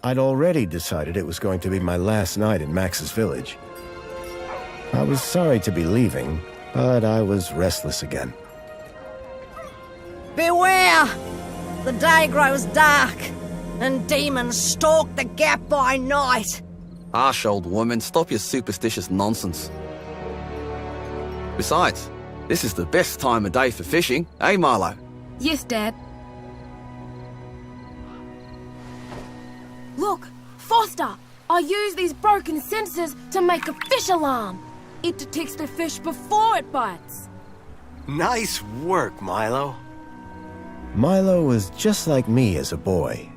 I'd already decided it was going to be my last night in Max's village. I was sorry to be leaving, but I was restless again. Beware! The day grows dark, and demons stalk the gap by night. Harsh, old woman, stop your superstitious nonsense. Besides, this is the best time of day for fishing, eh, Milo? Yes, Dad. Look, Foster! I use these broken sensors to make a fish alarm. It detects the fish before it bites. Nice work, Milo. Milo was just like me as a boy,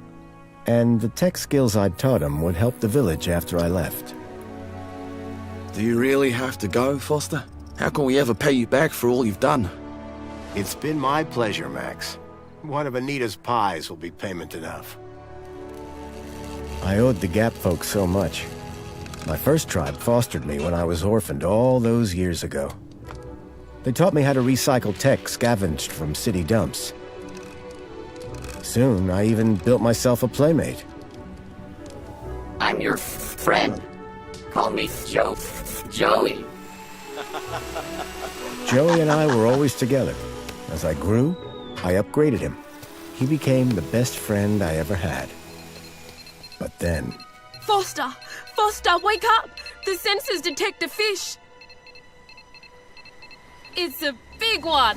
and the tech skills I'd taught him would help the village after I left. Do you really have to go, Foster? How can we ever pay you back for all you've done? It's been my pleasure, Max. One of Anita's pies will be payment enough. I owed the Gap folks so much. My first tribe fostered me when I was orphaned all those years ago. They taught me how to recycle tech scavenged from city dumps. Soon, I even built myself a playmate. I'm your friend. Call me Joey. Joey and I were always together. As I grew, I upgraded him. He became the best friend I ever had. But then... Foster! Foster, wake up! The sensors detect a fish. It's a big one.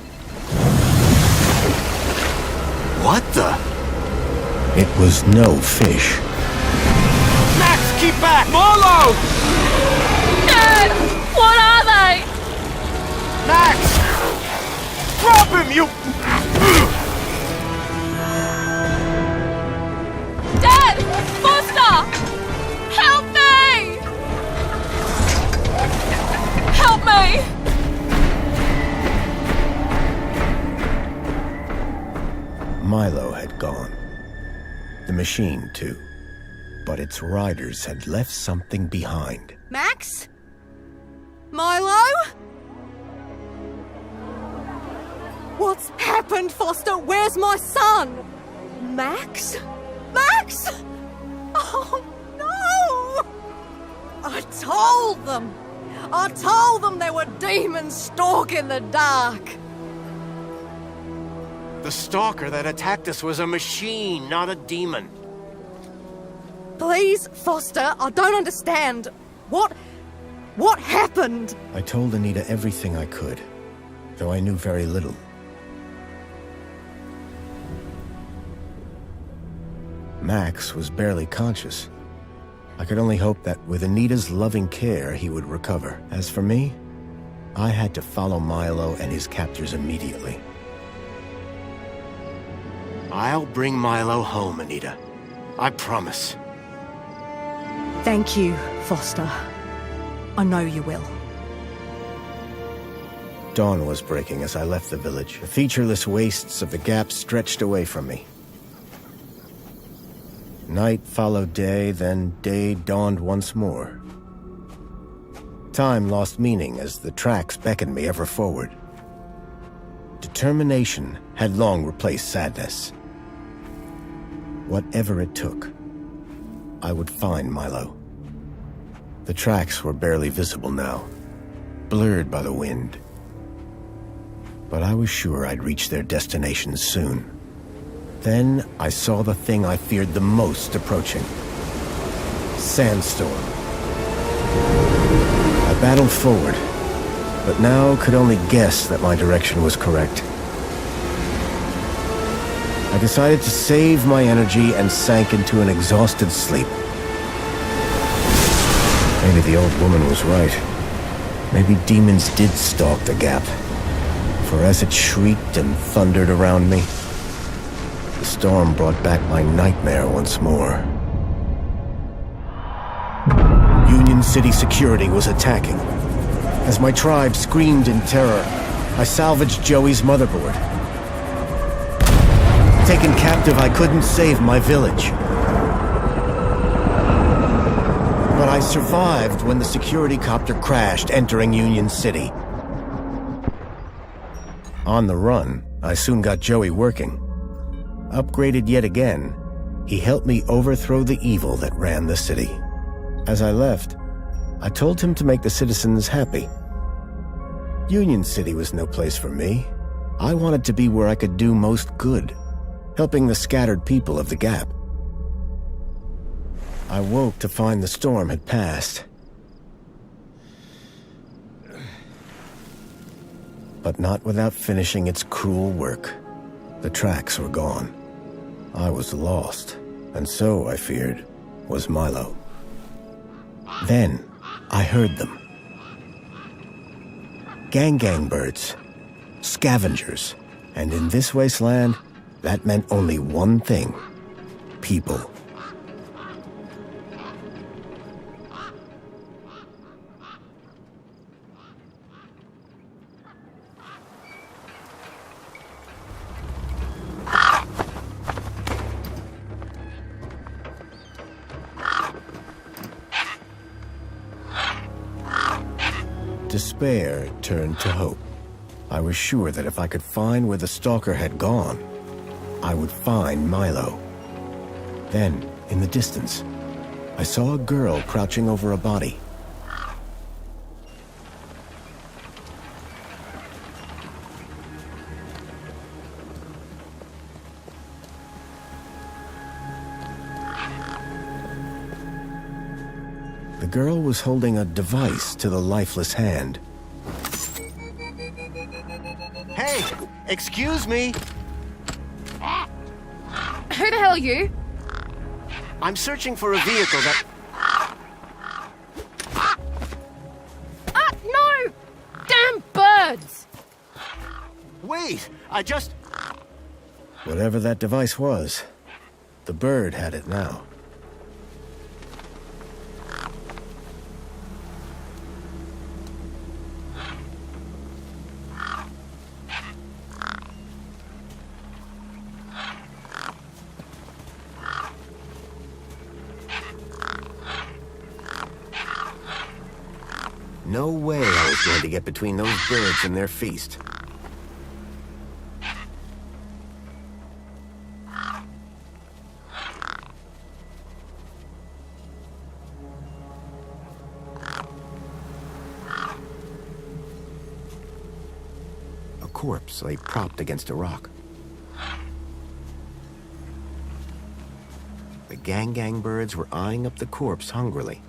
What the? It was no fish. Max, keep back! Milo! Dad! What are they? Max! Drop him, you... Dad! Foster! Help me! Help me! Milo had gone. The machine, too. But its riders had left something behind. Max? Milo? What's happened, Foster? Where's my son? Max? Max? Oh, no! I told them there were demons stalking the dark. The stalker that attacked us was a machine, not a demon. Please, Foster, I don't understand. What happened? I told Anita everything I could, though I knew very little. Max was barely conscious. I could only hope that with Anita's loving care, he would recover. As for me, I had to follow Milo and his captors immediately. I'll bring Milo home, Anita. I promise. Thank you, Foster. I know you will. Dawn was breaking as I left the village. The featureless wastes of the Gap stretched away from me. Night followed day, then day dawned once more. Time lost meaning as the tracks beckoned me ever forward. Determination had long replaced sadness. Whatever it took, I would find Milo. The tracks were barely visible now, blurred by the wind. But I was sure I'd reach their destination soon. Then I saw the thing I feared the most approaching. Sandstorm. I battled forward, but now could only guess that my direction was correct. I decided to save my energy and sank into an exhausted sleep. Maybe the old woman was right. Maybe demons did stalk the Gap. For as it shrieked and thundered around me, the storm brought back my nightmare once more. Union City security was attacking. As my tribe screamed in terror, I salvaged Joey's motherboard. Taken captive, I couldn't save my village. But I survived when the security copter crashed, entering Union City. On the run, I soon got Joey working. Upgraded yet again, He helped me overthrow the evil that ran the city. As I left, I told him to make the citizens happy. Union City was no place for me. I wanted to be where I could do most good, helping the scattered people of the Gap. I woke to find the storm had passed. But not without finishing its cruel work. The tracks were gone. I was lost, and so, I feared, was Milo. Then, I heard them. Gang birds, scavengers, and in this wasteland, that meant only one thing: people. Despair turned to hope. I was sure that if I could find where the stalker had gone, I would find Milo. Then, in the distance, I saw a girl crouching over a body. The girl was holding a device to the lifeless hand. Hey, excuse me. Who the hell are you? I'm searching for a vehicle that... Ah, no! Damn birds! Wait, I just... Whatever that device was, the bird had it now. No way I was going to get between those birds and their feast. A corpse lay propped against a rock. The gang birds were eyeing up the corpse hungrily.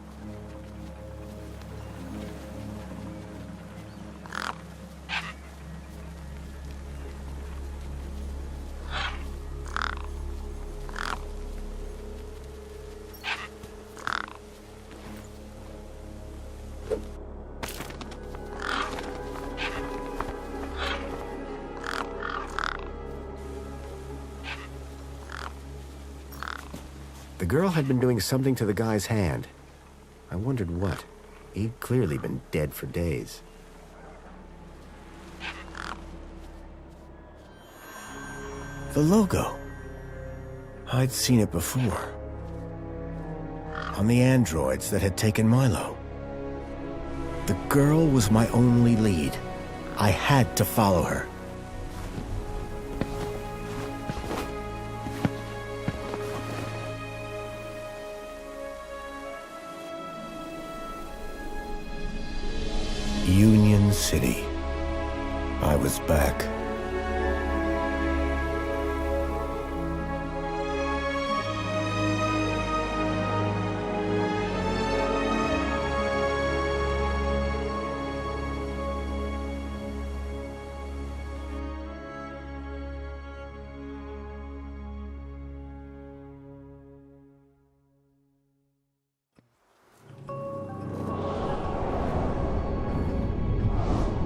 The girl had been doing something to the guy's hand. I wondered what. He'd clearly been dead for days. The logo. I'd seen it before. On the androids that had taken Milo. The girl was my only lead. I had to follow her. Union City. I was back.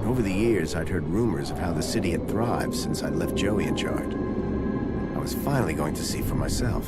Over the years, I'd heard rumors of how the city had thrived since I'd left Joey in charge. I was finally going to see for myself.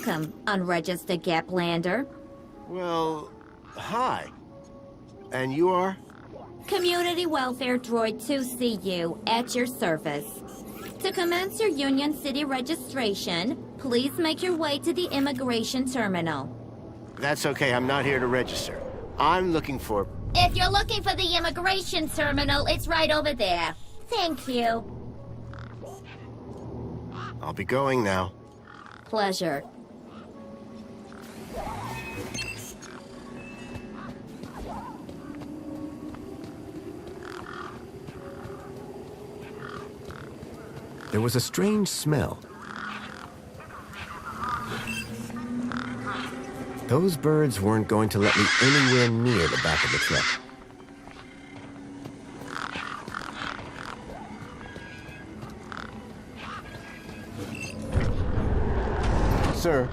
Welcome, unregistered Gaplander. Well, hi. And you are? Community Welfare Droid 2CU at your service. To commence your Union City registration, please make your way to the immigration terminal. That's okay, I'm not here to register. I'm looking for... If you're looking for the immigration terminal, it's right over there. Thank you. I'll be going now. Pleasure. There was a strange smell. Those birds weren't going to let me anywhere near the back of the truck. Sir,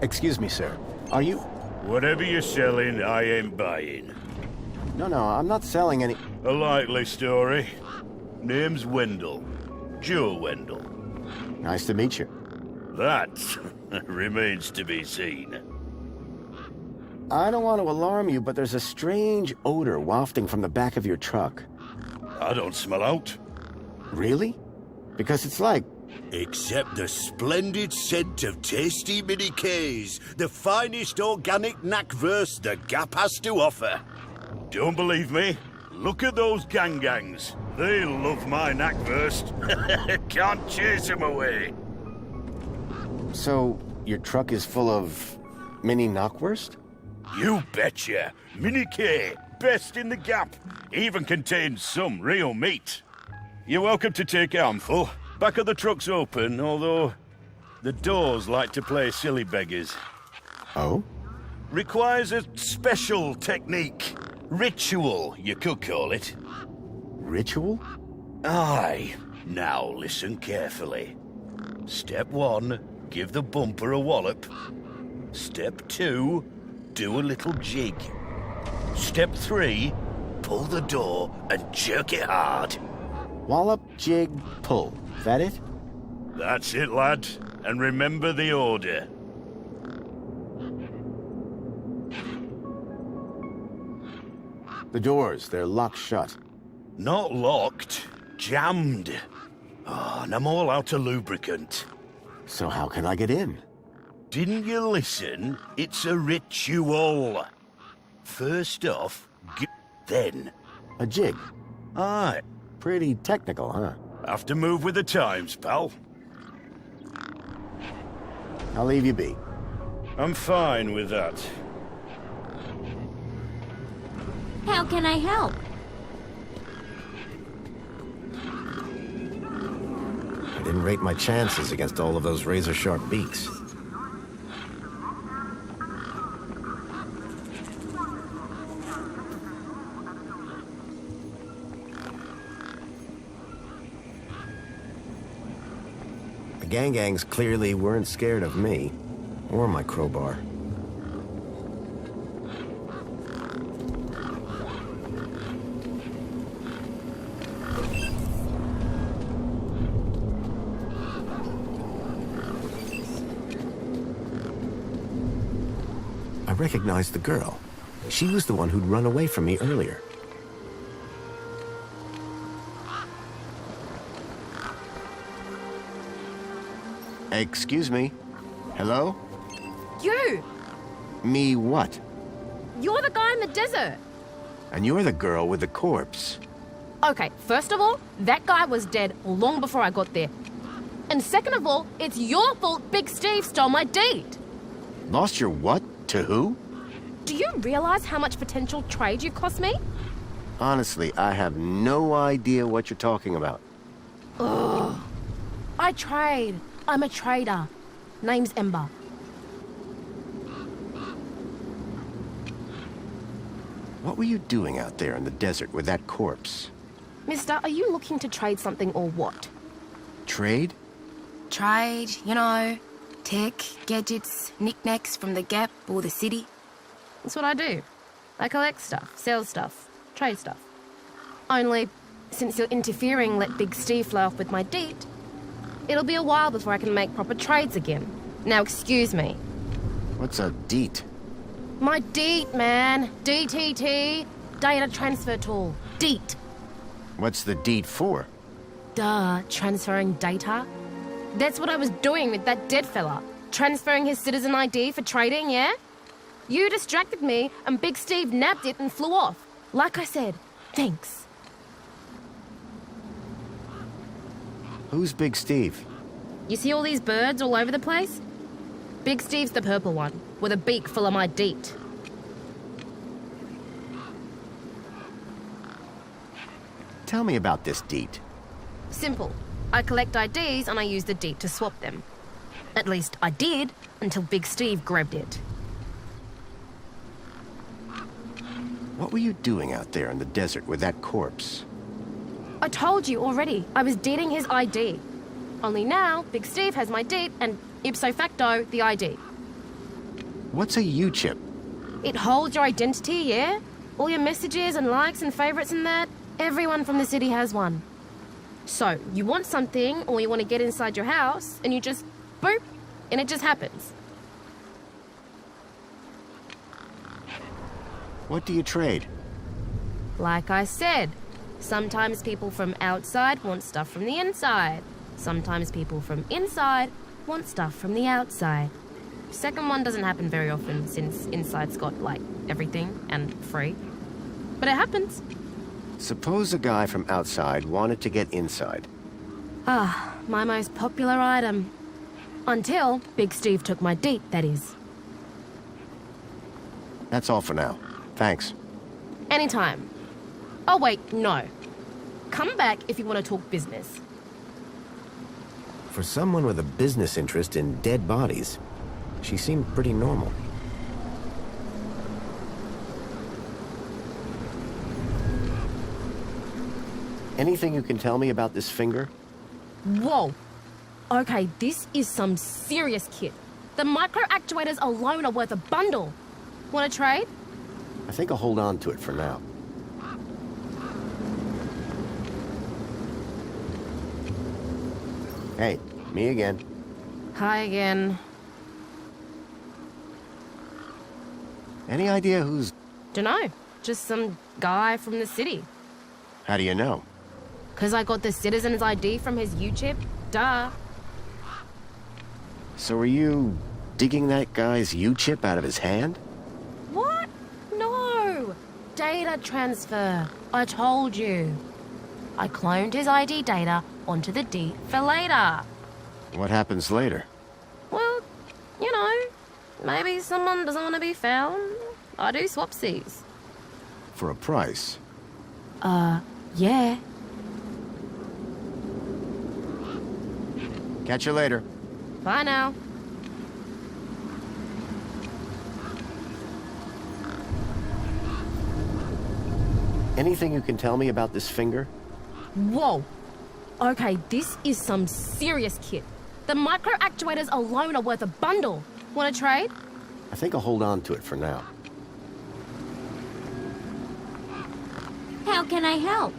excuse me, sir. Are you... Whatever you're selling, I ain't buying. No, I'm not selling any... A likely story. Name's Wendell. Joe Wendell. Nice to meet you. That remains to be seen. I don't want to alarm you, but there's a strange odor wafting from the back of your truck. I don't smell out. Really? Because it's like... Except the splendid scent of tasty mini Ks, the finest organic knackverse the Gap has to offer. Don't believe me? Look at those gangs. They love my knackverse. Can't chase them away. So, your truck is full of... mini knockwurst? You betcha. Mini K, best in the Gap. Even contains some real meat. You're welcome to take a handful. Back of the truck's open, although the doors like to play silly beggars. Oh? Requires a special technique. Ritual, you could call it. Ritual? Aye. Now listen carefully. Step 1, give the bumper a wallop. Step 2, do a little jig. Step 3, pull the door and jerk it hard. Wallop, jig, pull. That it? That's it, lad. And remember the order. The doors, they're locked shut. Not locked, jammed. Oh, and I'm all out of lubricant. So how can I get in? Didn't you listen? It's a ritual. First off, then. A jig. Aye. Pretty technical, huh? Have to move with the times, pal. I'll leave you be. I'm fine with that. How can I help? I didn't rate my chances against all of those razor-sharp beaks. The gangs clearly weren't scared of me, or my crowbar. I recognized the girl. She was the one who'd run away from me earlier. Excuse me. Hello? You! Me what? You're the guy in the desert! And you're the girl with the corpse. Okay, first of all, that guy was dead long before I got there. And second of all, it's your fault Big Steve stole my deed! Lost your what? To who? Do you realize how much potential trade you cost me? Honestly, I have no idea what you're talking about. Ugh. I trade. I'm a trader. Name's Ember. What were you doing out there in the desert with that corpse? Mister, are you looking to trade something or what? Trade? Trade, you know. Tech, gadgets, knickknacks from the Gap or the city. That's what I do. I collect stuff, sell stuff, trade stuff. Only, since you're interfering, let Big Steve fly off with my deed, it'll be a while before I can make proper trades again. Now, excuse me, What's a DEET? My DEET, man. DTT. Data transfer tool. DEET. What's the DEET for? Duh, transferring data. That's what I was doing with that dead fella. Transferring his citizen ID for trading, yeah? You distracted me, and Big Steve nabbed it and flew off. Like I said, thanks. Who's Big Steve? You see all these birds all over the place? Big Steve's the purple one, with a beak full of my DEET. Tell me about this DEET. Simple. I collect IDs and I use the DEET to swap them. At least I did, until Big Steve grabbed it. What were you doing out there in the desert with that corpse? I told you already, I was DEETing his ID. Only now, Big Steve has my DEET and, ipso facto, the ID. What's a U-chip? It holds your identity, yeah? All your messages and likes and favourites and that. Everyone from the city has one. So, you want something or you want to get inside your house and you just boop, and it just happens. What do you trade? Like I said, sometimes people from outside want stuff from the inside. Sometimes people from inside want stuff from the outside. Second one doesn't happen very often since inside's got, like, everything and free. But it happens. Suppose a guy from outside wanted to get inside. Ah, my most popular item. Until Big Steve took my DEET, that is. That's all for now. Thanks. Anytime. Oh wait, no. Come back if you want to talk business. For someone with a business interest in dead bodies, she seemed pretty normal. Anything you can tell me about this finger? Whoa. Okay, this is some serious kit. The micro actuators alone are worth a bundle. Want to trade? I think I'll hold on to it for now. Hey, me again. Hi again. Any idea who's... Dunno. Just some guy from the city. How do you know? 'Cause I got the citizen's ID from his U-chip. Duh. So were you digging that guy's U-chip out of his hand? What? No. Data transfer. I told you. I cloned his ID data onto the DEET for later. What happens later? Well, you know, maybe someone doesn't want to be found. I do swapsies. For a price? Yeah. Catch you later. Bye now. Anything you can tell me about this finger? Whoa. Okay, this is some serious kit. The micro actuators alone are worth a bundle. Want to trade? I think I'll hold on to it for now. How can I help?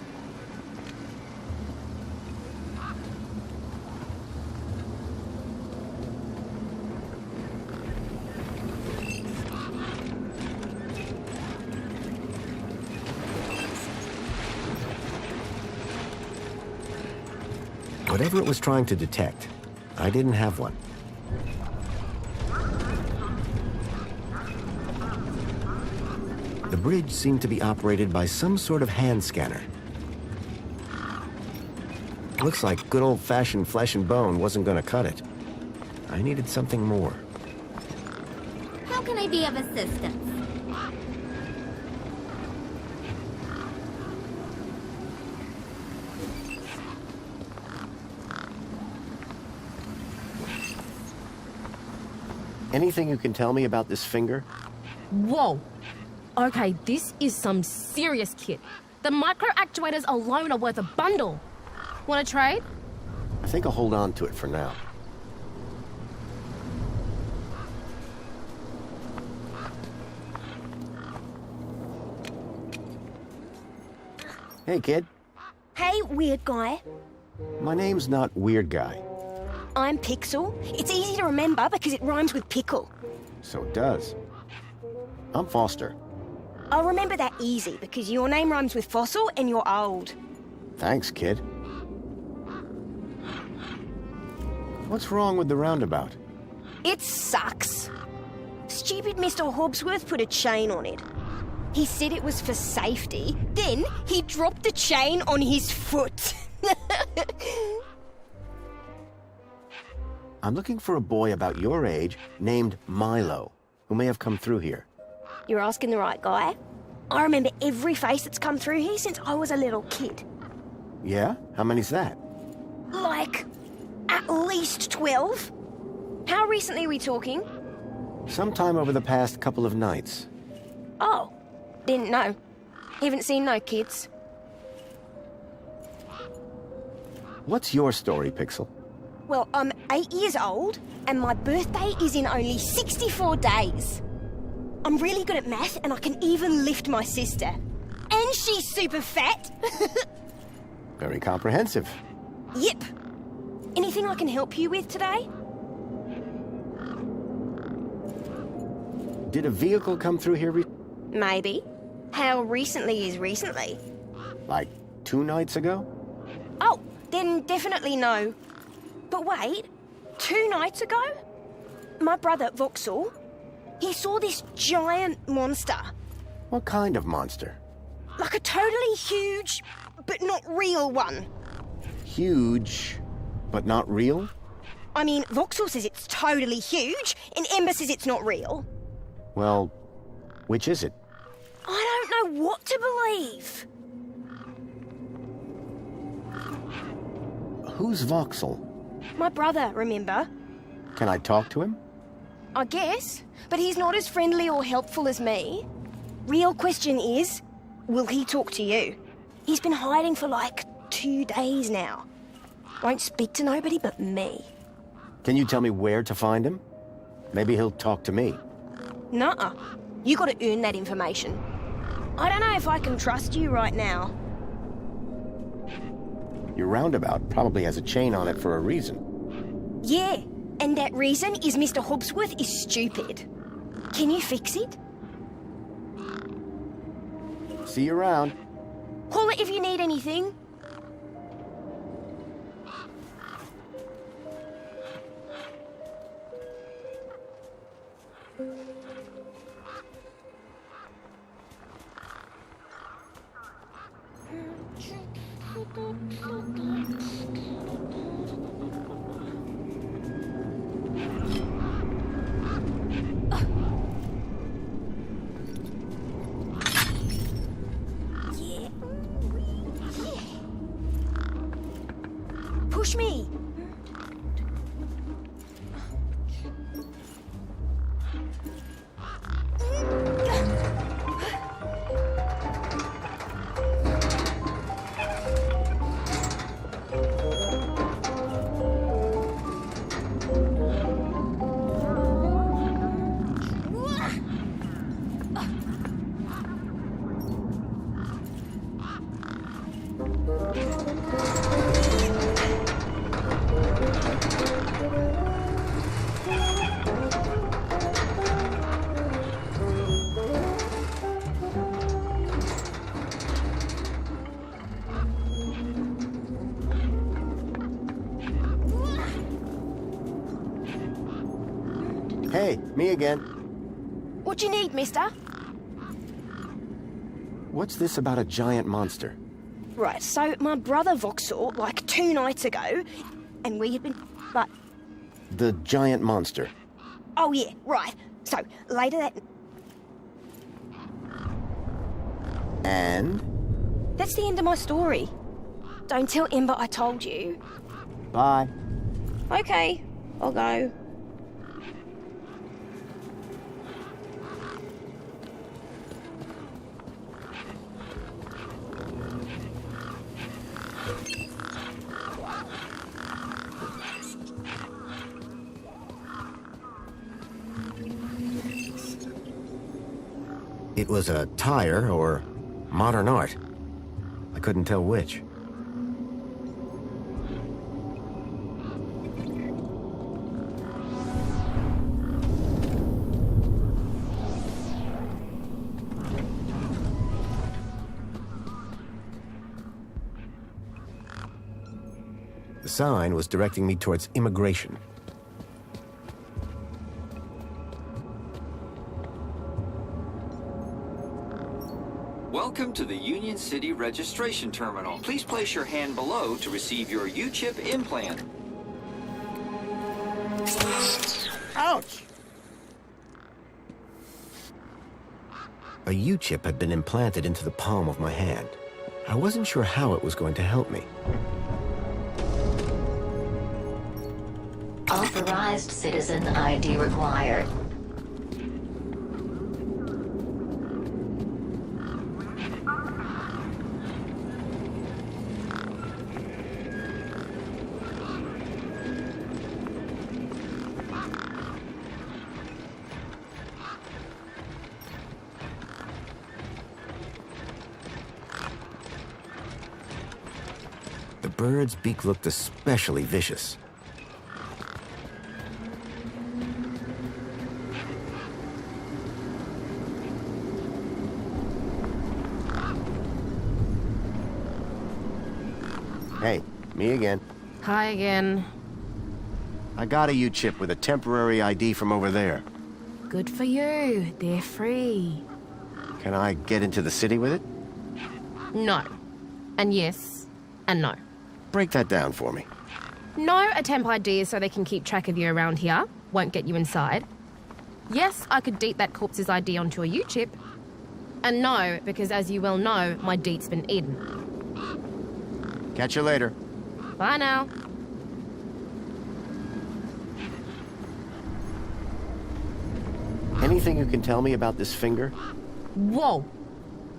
Whatever it was trying to detect, I didn't have one. The bridge seemed to be operated by some sort of hand scanner. Looks like good old-fashioned flesh and bone wasn't going to cut it. I needed something more. How can I be of assistance? Anything you can tell me about this finger? Whoa. Okay, this is some serious kit. The micro actuators alone are worth a bundle. Want to trade? I think I'll hold on to it for now. Hey, kid. Hey, weird guy. My name's not Weird Guy. I'm Pixel. It's easy to remember because it rhymes with pickle. So it does. I'm Foster. I'll remember that easy because your name rhymes with fossil and you're old. Thanks, kid. What's wrong with the roundabout? It sucks. Stupid Mr. Hobbsworth put a chain on it. He said it was for safety, then he dropped the chain on his foot. I'm looking for a boy about your age named Milo, who may have come through here. You're asking the right guy. I remember every face that's come through here since I was a little kid. Yeah? How many's that? Like, at least 12. How recently are we talking? Sometime over the past couple of nights. Oh, didn't know. Haven't seen no kids. What's your story, Pixel? Well, I'm 8 years old, and my birthday is in only 64 days. I'm really good at math, and I can even lift my sister. And she's super fat. Very comprehensive. Yep. Anything I can help you with today? Did a vehicle come through here Maybe. How recently is recently? like 2 nights ago? Oh, then definitely no. But wait, 2 nights ago? My brother, Vauxhall, he saw this giant monster. What kind of monster? Like a totally huge, but not real one. Huge, but not real? I mean, Vauxhall says it's totally huge, and Ember says it's not real. Well, which is it? I don't know what to believe. Who's Vauxhall? My brother, remember? Can I talk to him? I guess, but he's not as friendly or helpful as me. Real question is, will he talk to you? He's been hiding for like 2 days now. Won't speak to nobody but me. Can you tell me where to find him? Maybe he'll talk to me. Nuh-uh. You gotta earn that information. I don't know if I can trust you right now. Your roundabout probably has a chain on it for a reason. Yeah, and that reason is Mr. Hobbsworth is stupid. Can you fix it? See you around. Call it if you need anything. Push me. Hey, me again. What you need, mister? What's this about a giant monster? Right, so my brother Vauxhall, like 2 nights ago, and we had been... But... The giant monster. Oh yeah, right. So, later that... And? That's the end of my story. Don't tell Ember I told you. Bye. Okay, I'll go. It was a tire or modern art. I couldn't tell which. sign was directing me towards immigration. Welcome to the Union City Registration Terminal. Please place your hand below to receive your U-chip implant. Ouch! A U-chip had been implanted into the palm of my hand. I wasn't sure how it was going to help me. Authorized citizen ID required. The bird's beak looked especially vicious. Hey, me again. Hi again. I got a U-chip with a temporary ID from over there. Good for you. They're free. Can I get into the city with it? No. And yes. And no. Break that down for me. No, a temp ID is so they can keep track of you around here. Won't get you inside. Yes, I could deet that corpse's ID onto a U-chip. And no, because as you well know, my deet's been eaten. Catch you later. Bye now. Anything you can tell me about this finger? Whoa.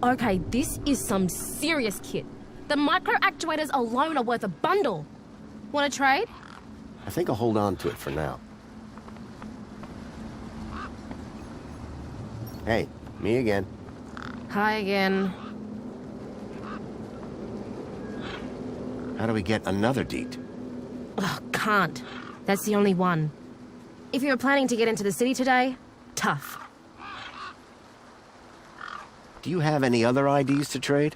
Okay, this is some serious kit. The micro actuators alone are worth a bundle. Want to trade? I think I'll hold on to it for now. Hey, me again. Hi again. How do we get another deet? Ugh, can't. That's the only one. If you were planning to get into the city today, tough. Do you have any other IDs to trade?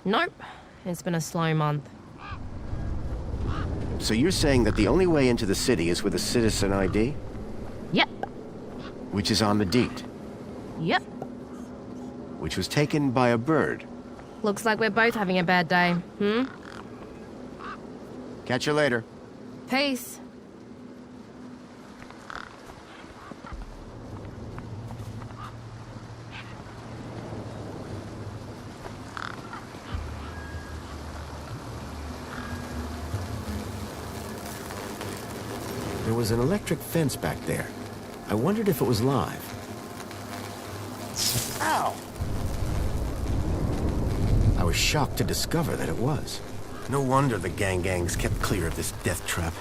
Nope. It's been a slow month. So you're saying that the only way into the city is with a citizen ID? Yep. Which is on the deet? Yep. Which was taken by a bird? Looks like we're both having a bad day, Catch you later. Peace. There was an electric fence back there. I wondered if it was live. Ow! I was shocked to discover that it was. No wonder the gangs kept clear of this death trap.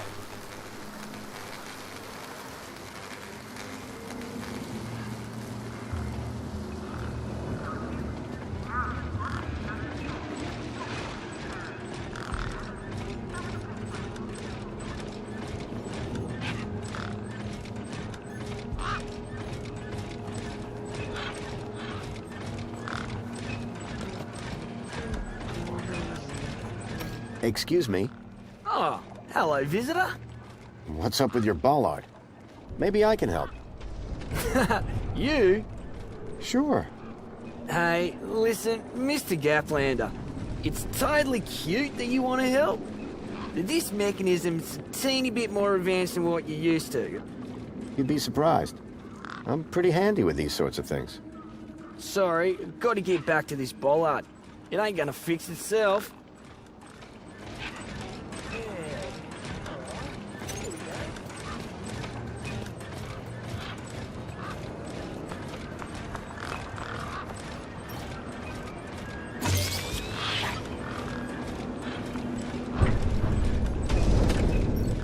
Excuse me. Oh, hello, visitor. What's up with your bollard? Maybe I can help. You? Sure. Hey, listen, Mr. Gaplander. It's totally cute that you want to help. This mechanism's a teeny bit more advanced than what you're used to. You'd be surprised. I'm pretty handy with these sorts of things. Sorry, gotta get back to this bollard. It ain't gonna fix itself.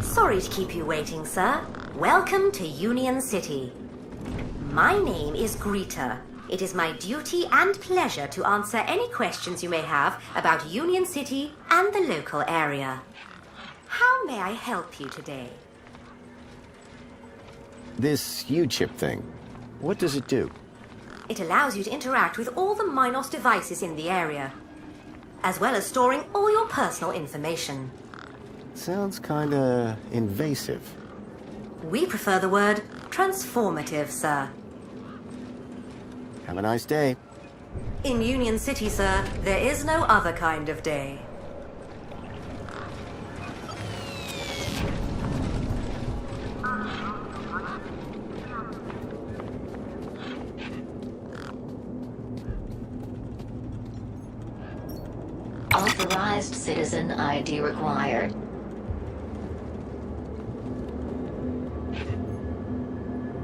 Sorry to keep you waiting, sir. Welcome to Union City. My name is Greta. It is my duty and pleasure to answer any questions you may have about Union City and the local area. How may I help you today? This U-chip thing, what does it do? It allows you to interact with all the Minos devices in the area, as well as storing all your personal information. Sounds kinda invasive. We prefer the word transformative, sir. Have a nice day. In Union City, sir, there is no other kind of day. Authorized citizen ID required.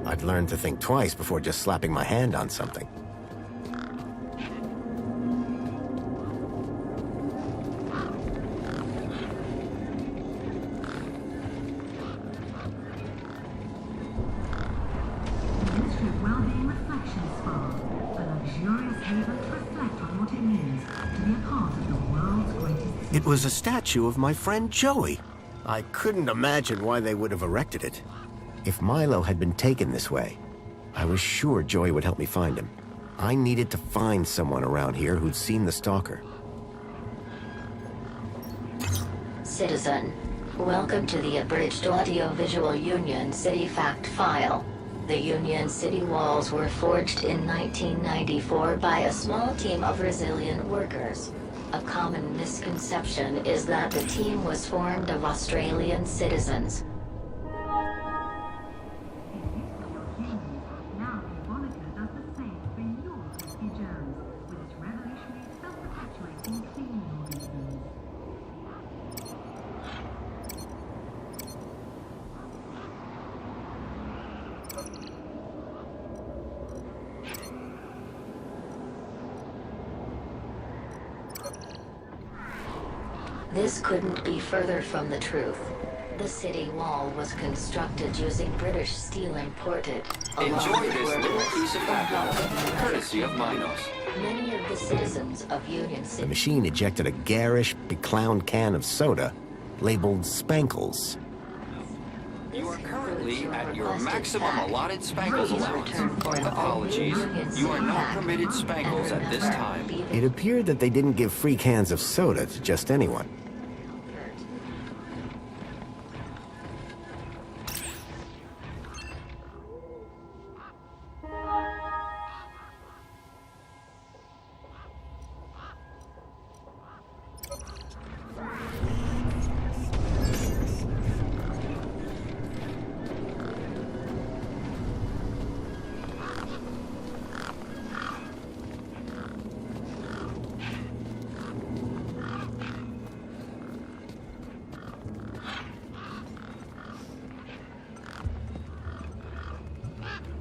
I'd learned to think twice before just slapping my hand on something. It was a statue of my friend Joey. I couldn't imagine why they would have erected it. If Milo had been taken this way, I was sure Joey would help me find him. I needed to find someone around here who'd seen the stalker. Citizen, welcome to the abridged audio-visual Union City fact file. The Union City walls were forged in 1994 by a small team of resilient workers. A common misconception is that the team was formed of Australian citizens. This couldn't be further from the truth. The city wall was constructed using British steel imported. Enjoy this little piece of fabric, courtesy of Minos. Many of the citizens of Union The City... machine ejected a garish, beclowned can of soda labeled Spankles. You are currently at your maximum allotted Spankles allowance. Apologies, you are not permitted Spankles at this time. It appeared that they didn't give free cans of soda to just anyone.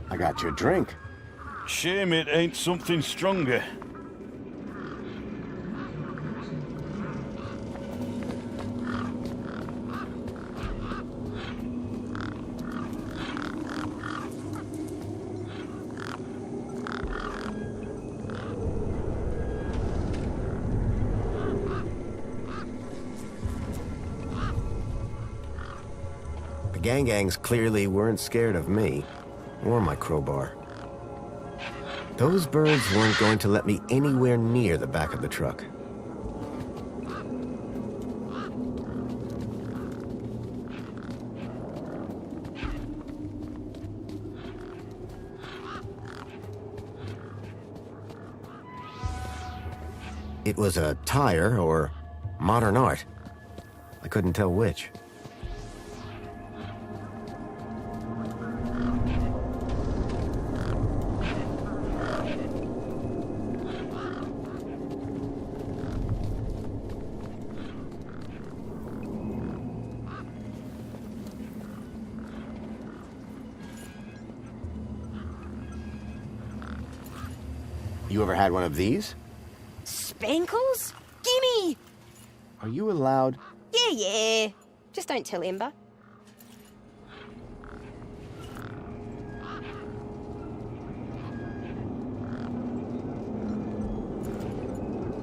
I got you a drink. Shame it ain't something stronger. The gangs clearly weren't scared of me. Or my crowbar. Those birds weren't going to let me anywhere near the back of the truck. It was a tire or modern art. I couldn't tell which. You ever had one of these? Spankles? Gimme! Are you allowed? Yeah. Just don't tell Ember.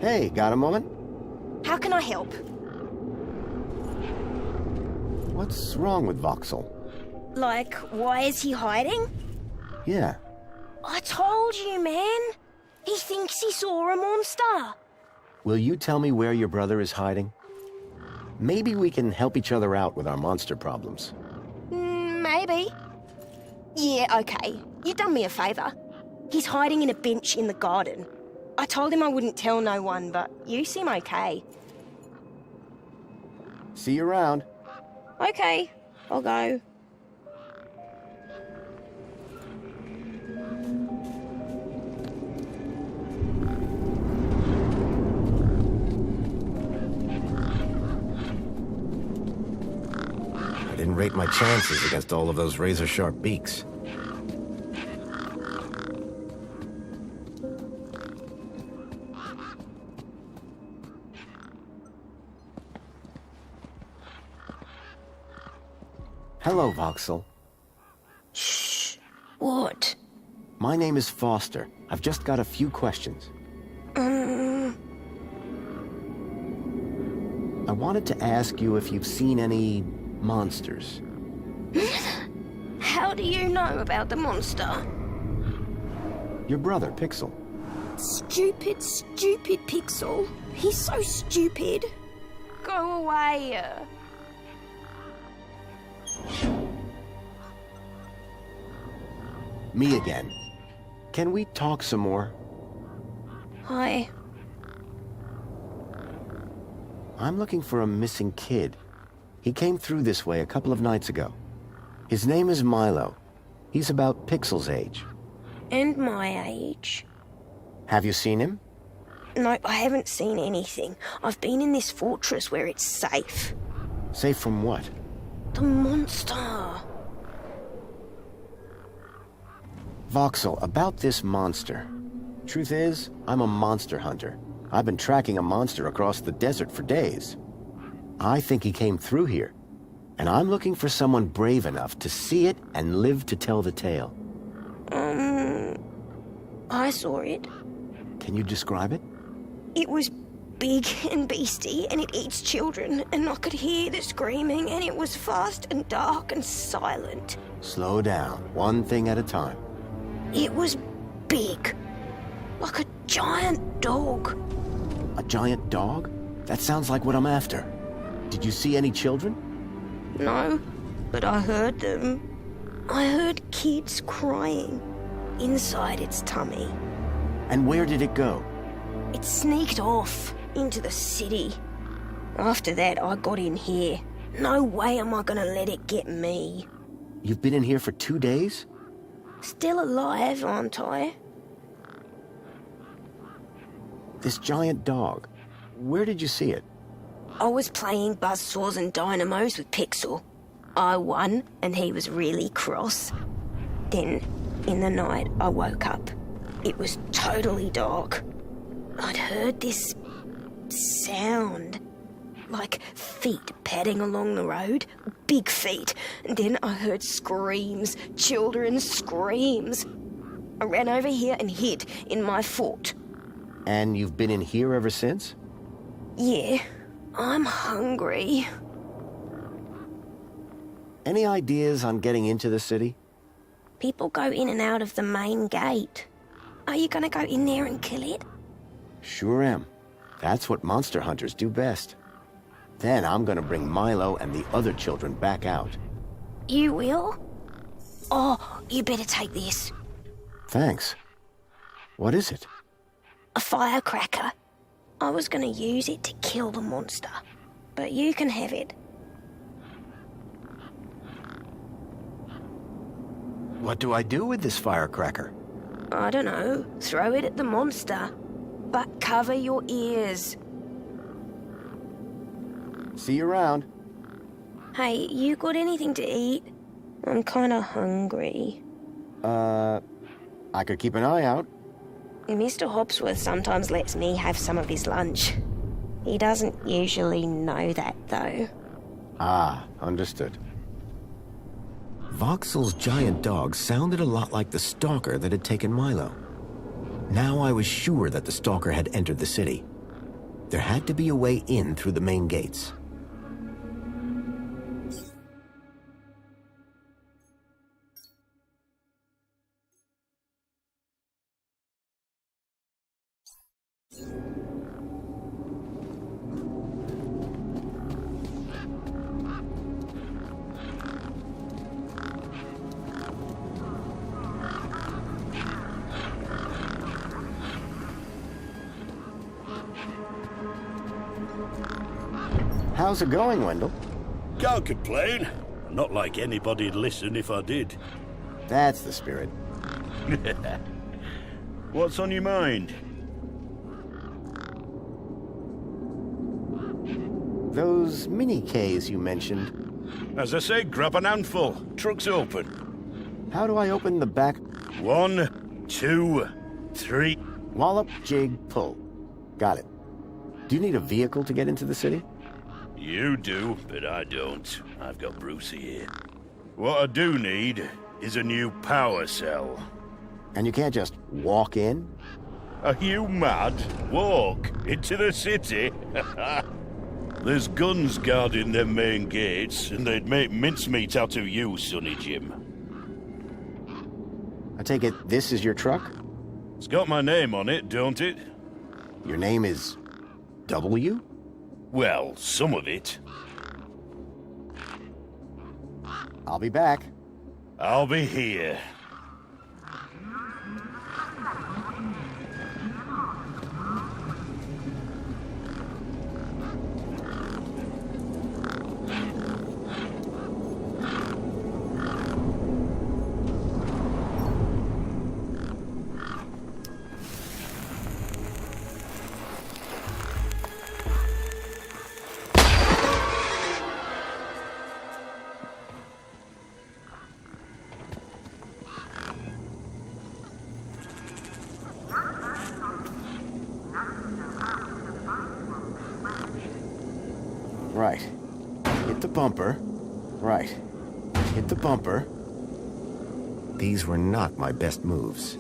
Hey, got a moment? How can I help? What's wrong with Voxel? Like, why is he hiding? Yeah. I told you, man. He thinks he saw a monster. Will you tell me where your brother is hiding? Maybe we can help each other out with our monster problems. Maybe. Yeah, okay. You done me a favour. He's hiding in a bench in the garden. I told him I wouldn't tell no one, but you seem okay. See you around. Okay, I'll go. I didn't rate my chances against all of those razor-sharp beaks. Hello, Voxel. Shh. What? My name is Foster. I've just got a few questions. I wanted to ask you if you've seen any monsters. How do you know about the monster? Your brother, Pixel. Stupid Pixel. He's so stupid. Go away. Me again. Can we talk some more? Hi. I'm looking for a missing kid. He came through this way a couple of nights ago. His name is Milo. He's about Pixel's age. And my age. Have you seen him? No, I haven't seen anything. I've been in this fortress where it's safe. Safe from what? The monster. Voxel, about this monster. Truth is, I'm a monster hunter. I've been tracking a monster across the desert for days. I think he came through here, and I'm looking for someone brave enough to see it and live to tell the tale. I saw it. Can you describe it? It was big and beastie, and it eats children, and I could hear the screaming, and it was fast and dark and silent. Slow down, one thing at a time. It was big, like a giant dog. A giant dog? That sounds like what I'm after. Did you see any children? No, but I heard them. I heard kids crying inside its tummy. And where did it go? It sneaked off into the city. After that, I got in here. No way am I gonna let it get me. You've been in here for 2 days? Still alive, aren't I? This giant dog. Where did you see it? I was playing buzzsaws and dynamos with Pixel. I won, and he was really cross. Then, in the night, I woke up. It was totally dark. I'd heard this sound, like feet padding along the road, big feet. And then I heard screams, children's screams. I ran over here and hid in my fort. And you've been in here ever since? Yeah, I'm hungry. Any ideas on getting into the city? People go in and out of the main gate. Are you gonna go in there and kill it? Sure am. That's what monster hunters do best. Then I'm gonna bring Milo and the other children back out. You will? Oh, you better take this. Thanks. What is it? A firecracker. I was gonna use it to kill the monster, but you can have it. What do I do with this firecracker? I don't know. Throw it at the monster. But cover your ears. See you around. Hey, you got anything to eat? I'm kinda hungry. I could keep an eye out. Mr. Hopsworth sometimes lets me have some of his lunch. He doesn't usually know that, though. Ah, understood. Voxel's giant dog sounded a lot like the stalker that had taken Milo. Now I was sure that the stalker had entered the city. There had to be a way in through the main gates. How's it going, Wendell? Can't complain. Not like anybody'd listen if I did. That's the spirit. What's on your mind? Those mini-Ks you mentioned. As I say, grab an handful. Truck's open. How do I open the back? 1, 2, 3. Wallop, jig, pull. Got it. Do you need a vehicle to get into the city? You do, but I don't. I've got Brucey here. What I do need is a new power cell. And you can't just walk in? Are you mad? Walk into the city? There's guns guarding them main gates, and they'd make mincemeat out of you, Sonny Jim. I take it this is your truck? It's got my name on it, don't it? Your name is W? Well, some of it. I'll be back. I'll be here. Right. Hit the bumper. Right. Hit the bumper. These were not my best moves.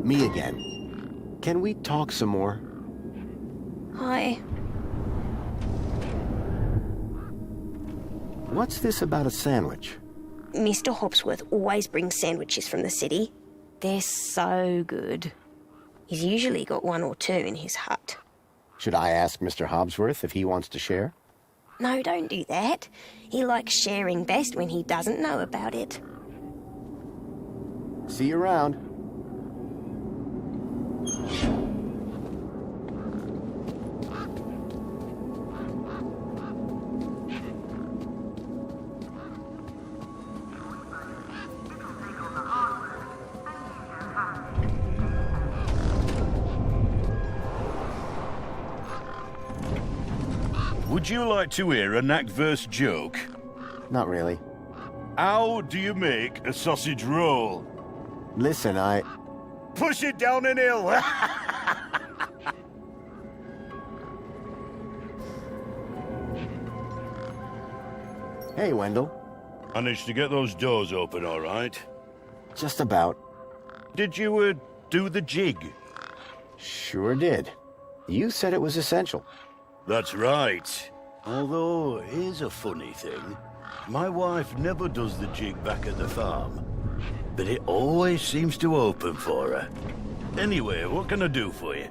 Me again. Can we talk some more? Hi. What's this about a sandwich? Mr. Hopsworth always brings sandwiches from the city. They're so good. He's usually got 1 or 2 in his hut. Should I ask Mr. Hobsworth if he wants to share? No, don't do that. He likes sharing best when he doesn't know about it. See you around. Would you like to hear a knack-verse joke? Not really. How do you make a sausage roll? Listen, Push it down an hill! Hey, Wendell. Managed to get those doors open all right? Just about. Did you, do the jig? Sure did. You said it was essential. That's right. Although, here's a funny thing. My wife never does the jig back at the farm. But it always seems to open for her. Anyway, what can I do for you?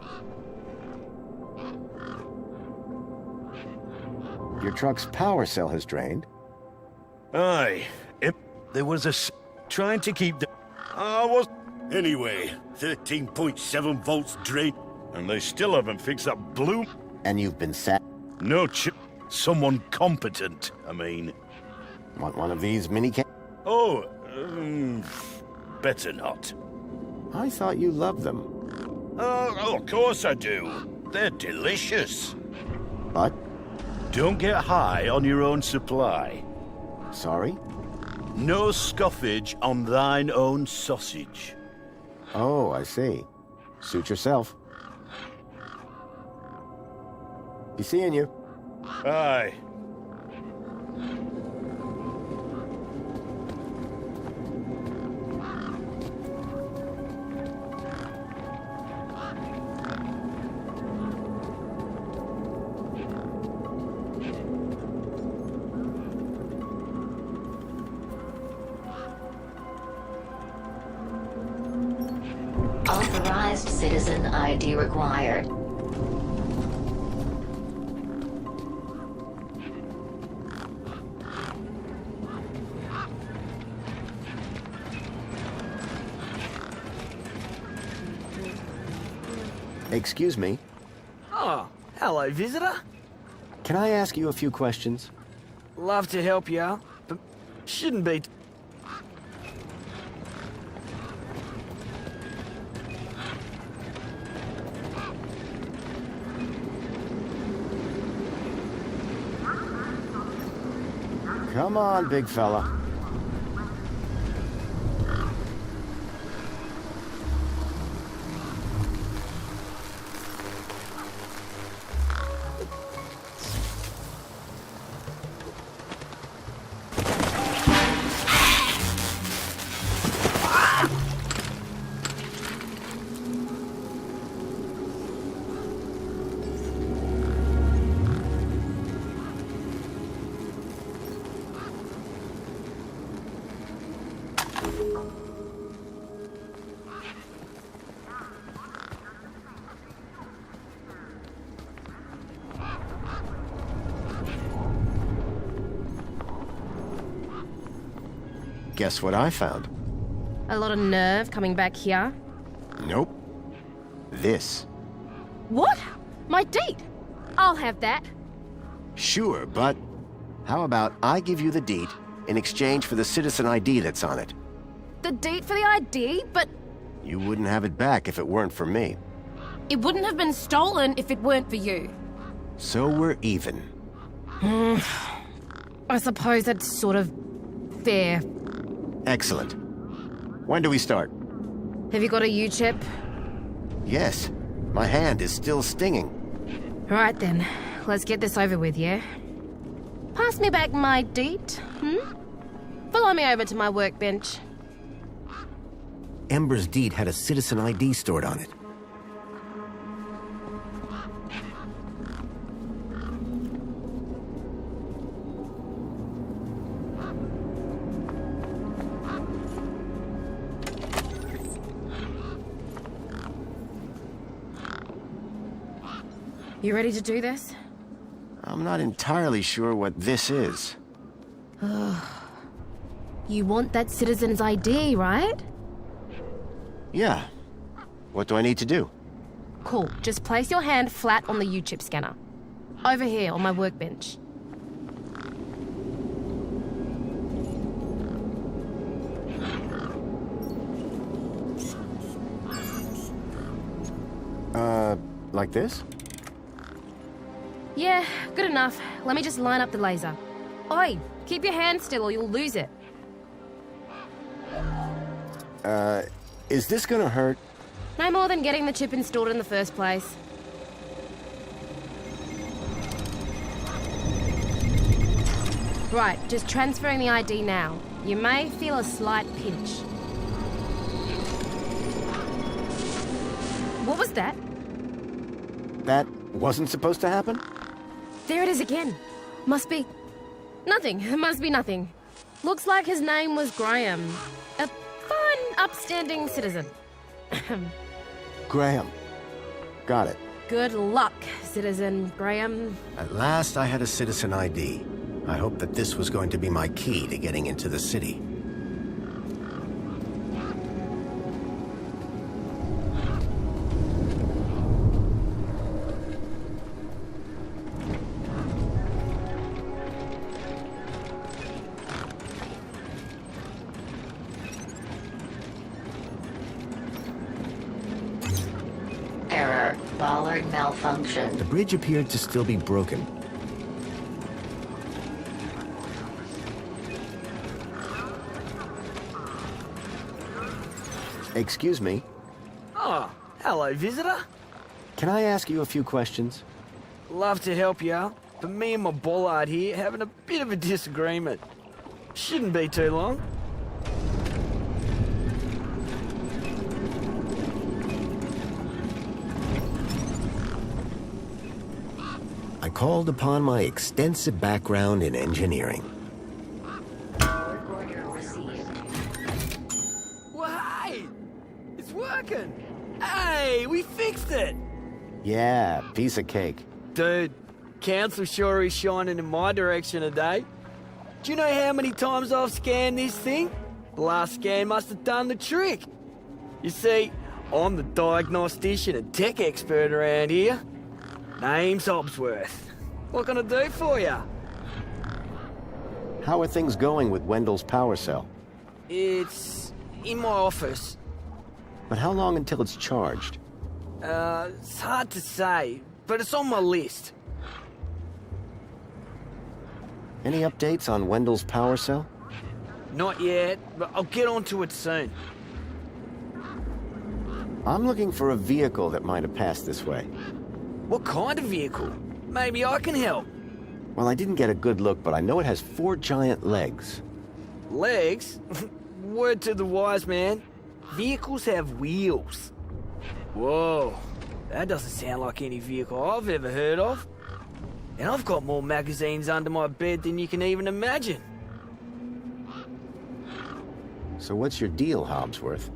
Your truck's power cell has drained. Aye. There was trying to keep the... I was... Anyway, 13.7 volts drain. And they still haven't fixed that blue... And you've been sat... No someone competent, I mean. Want one of these mini-K? Oh, better not. I thought you loved them. Oh, of course I do. They're delicious. But? Don't get high on your own supply. Sorry? No scoffage on thine own sausage. Oh, I see. Suit yourself. Be seeing you. Aye. Authorized citizen ID required. Excuse me. Oh, hello, visitor. Can I ask you a few questions? Love to help you out, but shouldn't be. Come on, big fella. Guess what I found? A lot of nerve coming back here. Nope. This. What? My deed? I'll have that. Sure, but how about I give you the deed in exchange for the citizen ID that's on it? The deed for the ID, but You wouldn't have it back if it weren't for me. it wouldn't have been stolen if it weren't for you. So we're even. I suppose that's sort of fair. Excellent. When do we start? Have you got a U-chip? Yes. My hand is still stinging. Right then, let's get this over with, yeah? Pass me back my deed, Follow me over to my workbench. Ember's deed had a citizen ID stored on it. You ready to do this? I'm not entirely sure what this is. You want that citizen's ID, right? Yeah. What do I need to do? Cool. Just place your hand flat on the U-chip scanner. Over here on my workbench. Like this? Yeah, good enough. Let me just line up the laser. Oi, keep your hand still or you'll lose it. Is this gonna hurt? No more than getting the chip installed in the first place. Right, just transferring the ID now. You may feel a slight pinch. What was that? That wasn't supposed to happen? There it is again. Must be... nothing. It must be nothing. Looks like his name was Graham. A fine, upstanding citizen. Graham. Got it. Good luck, Citizen Graham. At last I had a citizen ID. I hoped that this was going to be my key to getting into the city. Error. Bollard malfunction. The bridge appeared to still be broken. Excuse me. Oh, hello, visitor. Can I ask you a few questions? Love to help you out, but me and my bollard here having a bit of a disagreement. Shouldn't be too long. I called upon my extensive background in engineering. Well, hey! It's working! Hey, we fixed it! Yeah, piece of cake. Dude, Council sure is shining in my direction today. Do you know how many times I've scanned this thing? The last scan must have done the trick. You see, I'm the diagnostician and tech expert around here. Name's Hobsworth. What can I do for you? How are things going with Wendell's power cell? It's in my office. But how long until it's charged? It's hard to say, but it's on my list. Any updates on Wendell's power cell? Not yet, but I'll get onto it soon. I'm looking for a vehicle that might have passed this way. What kind of vehicle? Maybe I can help. Well, I didn't get a good look, but I know it has 4 giant legs. Legs? Word to the wise man. Vehicles have wheels. Whoa, that doesn't sound like any vehicle I've ever heard of. And I've got more magazines under my bed than you can even imagine. So what's your deal, Hobsworth?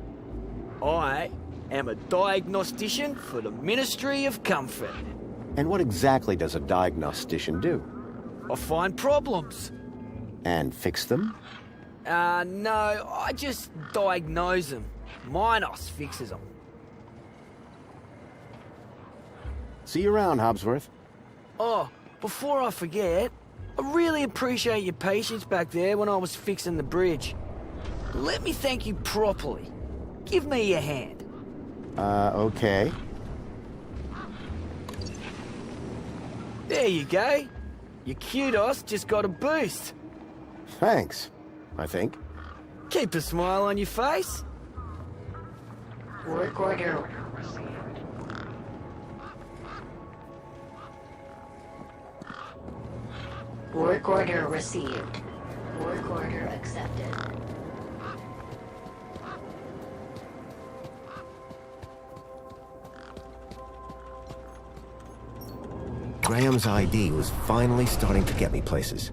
I am a diagnostician for the Ministry of Comfort. And what exactly does a diagnostician do? I find problems. And fix them? No, I just diagnose them. Minos fixes them. See you around, Hobsworth. Oh, before I forget, I really appreciate your patience back there when I was fixing the bridge. Let me thank you properly. Give me your hand. Okay. There you go. Your kudos just got a boost. Thanks, I think. Keep a smile on your face. Work order. Work order received. Work order accepted. Graham's ID was finally starting to get me places.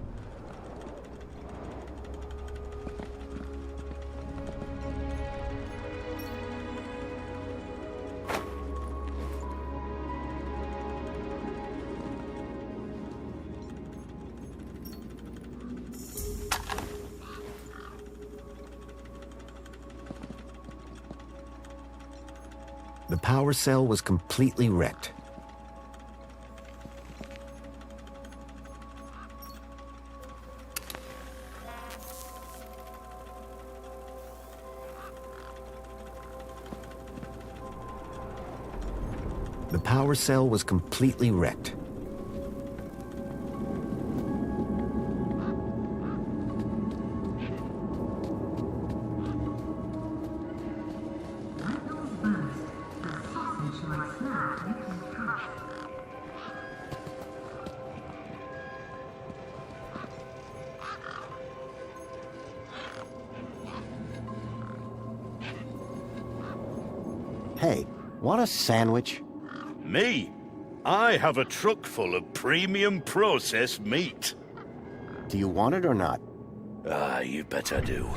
The power cell was completely wrecked. The power cell was completely wrecked. Hey, want a sandwich? Me? I have a truck full of premium processed meat. Do you want it or not? You bet I do.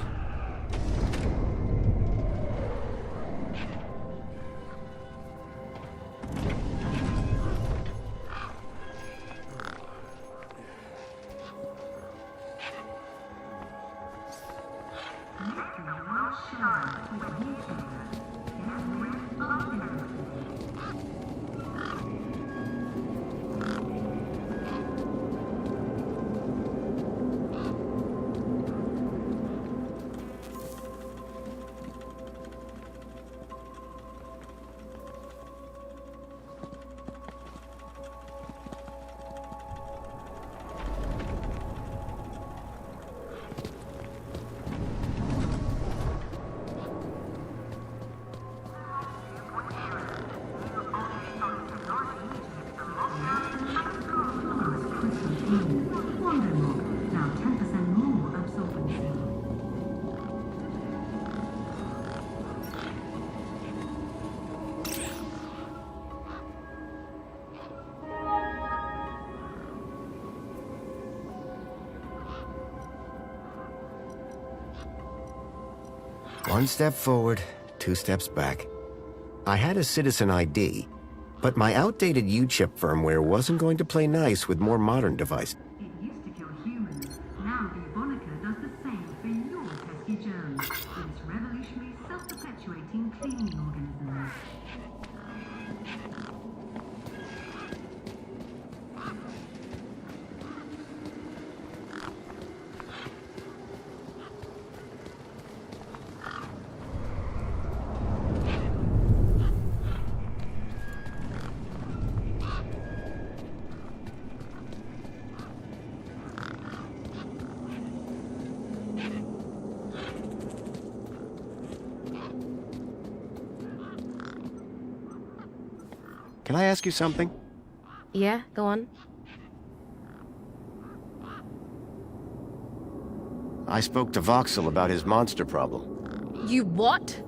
One step forward, 2 steps back. I had a citizen ID, but my outdated U-chip firmware wasn't going to play nice with more modern devices. It used to kill humans. Now Evonica does the same for your pesky germs. Its revolutionary self-perpetuating cleaning organisms. Can I ask you something? Yeah, go on. I spoke to Voxel about his monster problem. You what?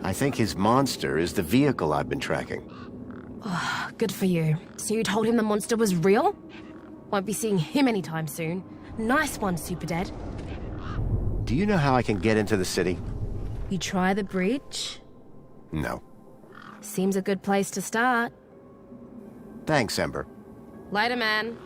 I think his monster is the vehicle I've been tracking. Oh, good for you. So you told him the monster was real? Won't be seeing him anytime soon. Nice one, Super Dad. Do you know how I can get into the city? You try the bridge? No. Seems a good place to start. Thanks, Ember. Later, man.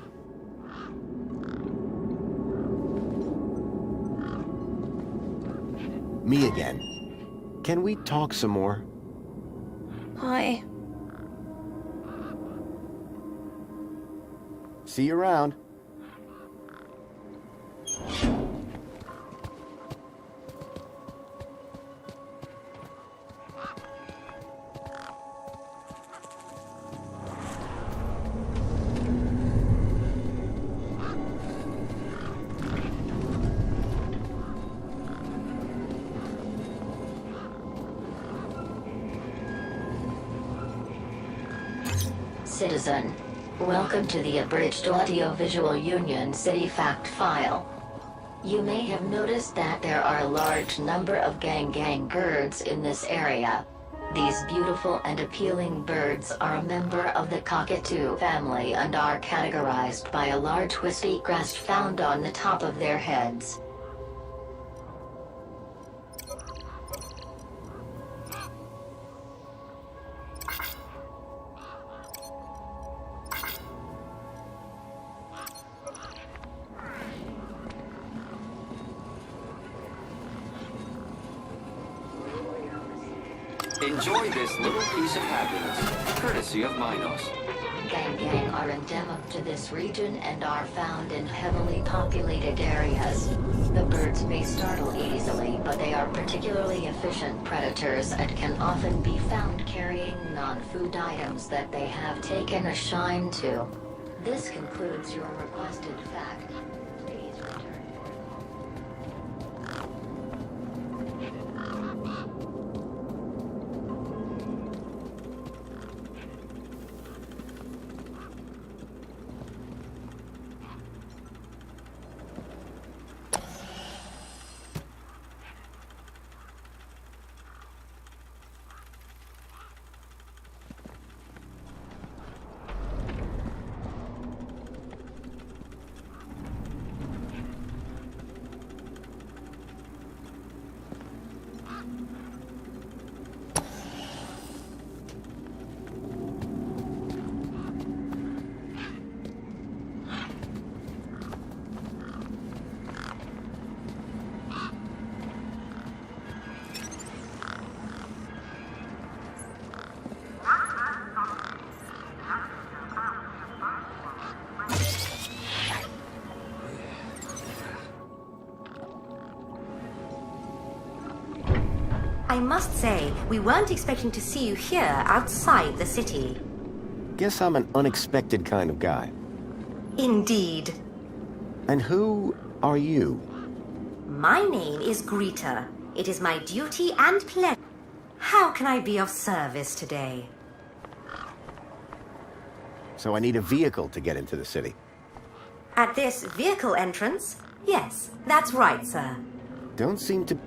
Me again. Can we talk some more? Hi. See you around. Citizen, welcome to the Abridged Audio-Visual Union City Fact File. You may have noticed that there are a large number of gang birds in this area. These beautiful and appealing birds are a member of the cockatoo family and are categorized by a large wispy crest found on the top of their heads. Enjoy this little piece of happiness, courtesy of Minos. Gang are endemic to this region and are found in heavily populated areas. The birds may startle easily, but they are particularly efficient predators and can often be found carrying non-food items that they have taken a shine to. This concludes your requested fact. Please return. I must say, we weren't expecting to see you here outside the city. Guess I'm an unexpected kind of guy. Indeed. And who are you? My name is Greta. It is my duty and pleasure. How can I be of service today? So I need a vehicle to get into the city. At this vehicle entrance? Yes, that's right, sir. Don't seem to...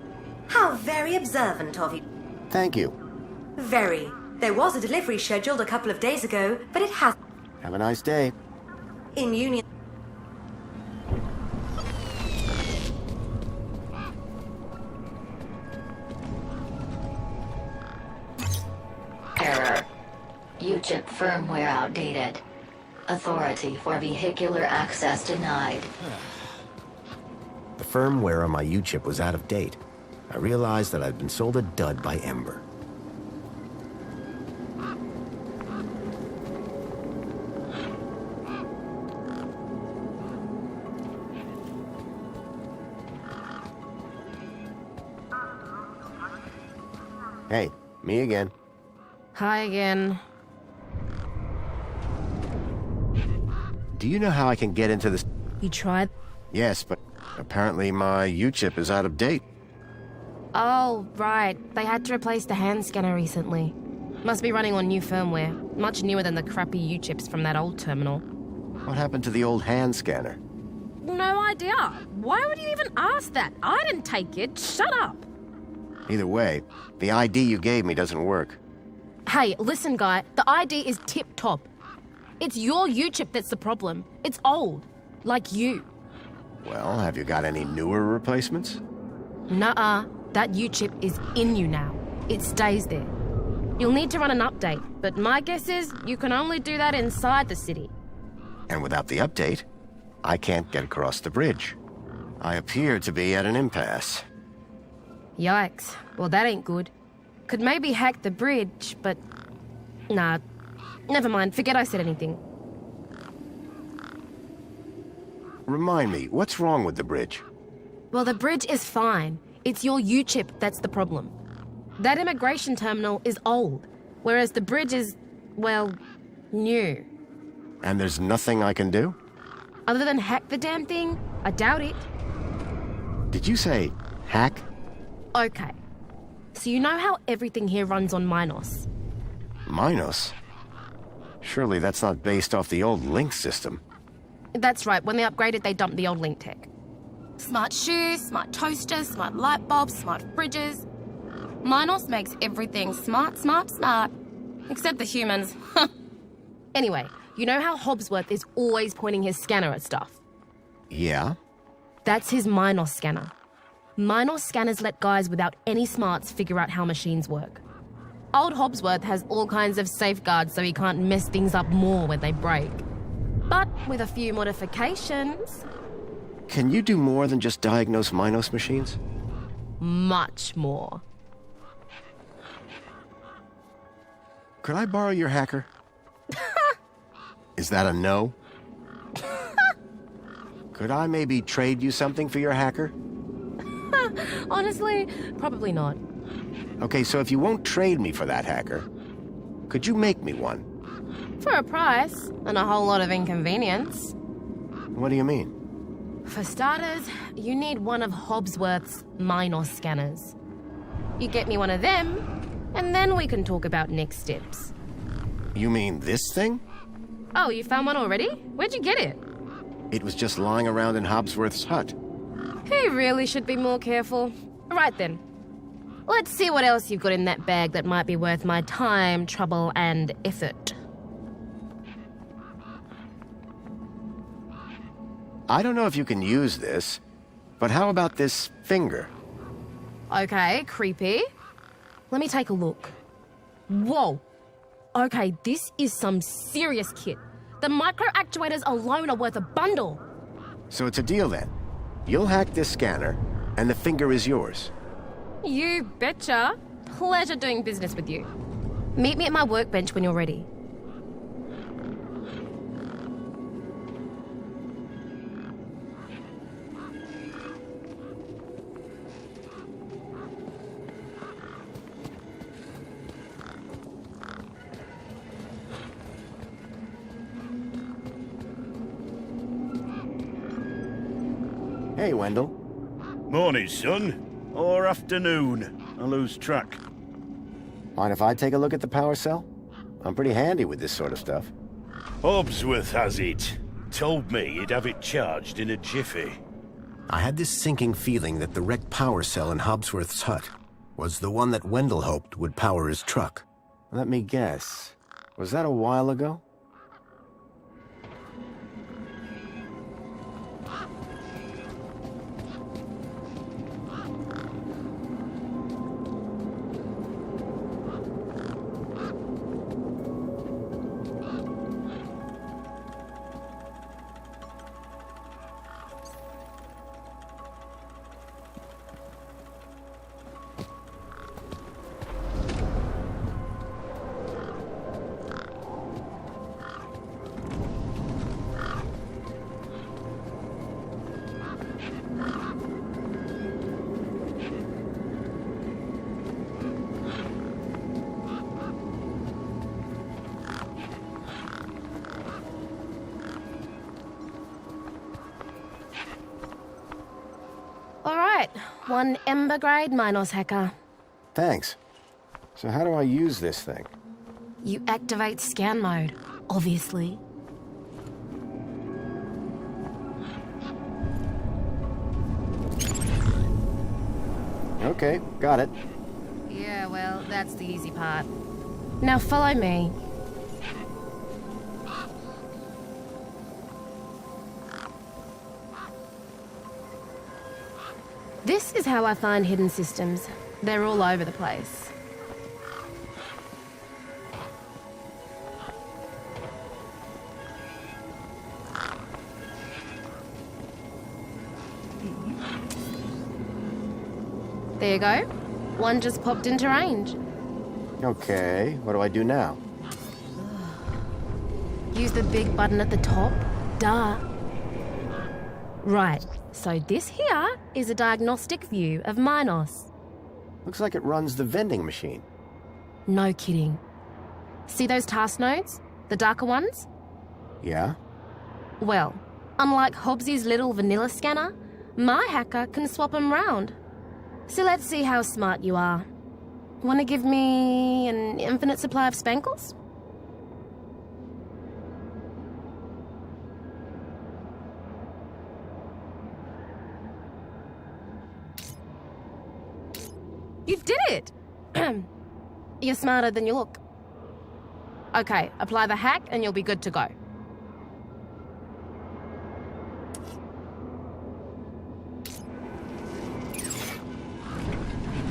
How very observant of you. Thank you. Very. There was a delivery scheduled a couple of days ago, but it has... Have a nice day. In Union... Firmware outdated. Authority for vehicular access denied. The firmware on my U-chip was out of date. I realized that I'd been sold a dud by Ember. Hey, me again. Hi again. Do you know how I can get into this? You tried? Yes, but apparently my U-chip is out of date. Oh, right. They had to replace the hand scanner recently. Must be running on new firmware. Much newer than the crappy U-chips from that old terminal. What happened to the old hand scanner? No idea. Why would you even ask that? I didn't take it. Shut up. Either way, the ID you gave me doesn't work. Hey, listen, guy. The ID is tip-top. It's your U-chip that's the problem. It's old. Like you. Well, have you got any newer replacements? Nuh-uh. That U-chip is in you now. It stays there. You'll need to run an update, but my guess is you can only do that inside the city. And without the update, I can't get across the bridge. I appear to be at an impasse. Yikes. Well, that ain't good. Could maybe hack the bridge, but... Nah. Never mind. Forget I said anything. Remind me, what's wrong with the bridge? Well, the bridge is fine. It's your U-chip that's the problem. That immigration terminal is old, whereas the bridge is, well, new. And there's nothing I can do? Other than hack the damn thing? I doubt it. Did you say hack? Okay. So you know how everything here runs on Minos? Minos? Surely that's not based off the old Link system. That's right. When they upgraded, they dumped the old Link tech. Smart shoes, smart toasters, smart light bulbs, smart fridges. Minos makes everything smart, smart, smart. Except the humans. Anyway, you know how Hobbsworth is always pointing his scanner at stuff? Yeah? That's his Minos scanner. Minos scanners let guys without any smarts figure out how machines work. Old Hobbsworth has all kinds of safeguards so he can't mess things up more when they break. But with a few modifications... Can you do more than just diagnose Minos machines? Much more. Could I borrow your hacker? Is that a no? Could I maybe trade you something for your hacker? Honestly, probably not. Okay, so if you won't trade me for that hacker, could you make me one? For a price, and a whole lot of inconvenience. What do you mean? For starters, you need one of Hobbsworth's Minos scanners. You get me one of them, and then we can talk about next steps. You mean this thing? Oh, you found one already? Where'd you get it? It was just lying around in Hobbsworth's hut. He really should be more careful. Right then. Let's see what else you've got in that bag that might be worth my time, trouble, and effort. I don't know if you can use this, but how about this finger? Okay, creepy. Let me take a look. Whoa. Okay, this is some serious kit. The micro actuators alone are worth a bundle. So it's a deal then. You'll hack this scanner, and the finger is yours. You betcha. Pleasure doing business with you. Meet me at my workbench when you're ready. Hey, Wendell. Morning, son. Or afternoon. I lose track. Mind if I take a look at the power cell? I'm pretty handy with this sort of stuff. Hobbsworth has it. Told me he'd have it charged in a jiffy. I had this sinking feeling that the wrecked power cell in Hobbsworth's hut was the one that Wendell hoped would power his truck. Let me guess. Was that a while ago? one Ember grade Minos hacker. Thanks. So how do I use this thing? You activate scan mode, obviously. Okay, got it. Yeah, well, that's the easy part. Now follow me. This is how I find hidden systems. They're all over the place. There you go. One just popped into range. Okay, what do I do now? Use the big button at the top. Duh. Right, so this here is a diagnostic view of Minos. Looks like it runs the vending machine. No kidding. See those task nodes? The darker ones? Yeah? Well, unlike Hobbsy's little vanilla scanner, my hacker can swap them round. So let's see how smart you are. Want to give me an infinite supply of spankles? You did it! You're smarter than you look. Okay, apply the hack and you'll be good to go.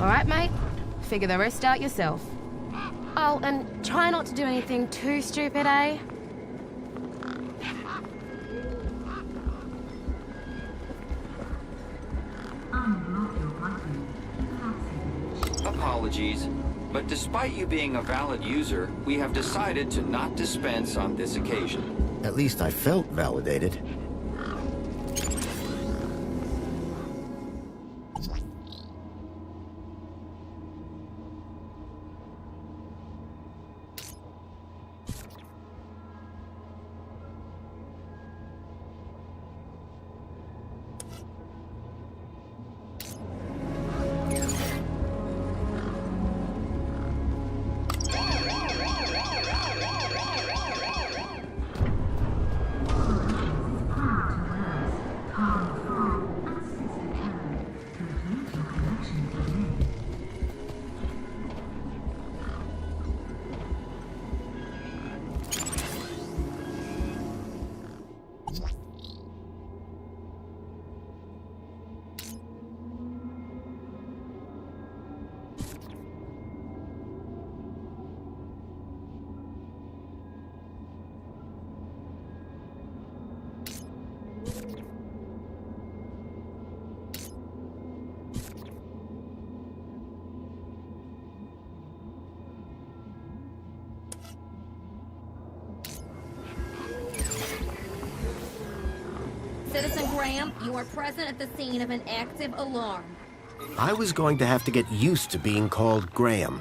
All right, mate. Figure the rest out yourself. Oh, and try not to do anything too stupid, eh? Apologies, but despite you being a valid user, we have decided to not dispense on this occasion. At least I felt validated. Citizen Graham, you are present at the scene of an active alarm. I was going to have to get used to being called Graham.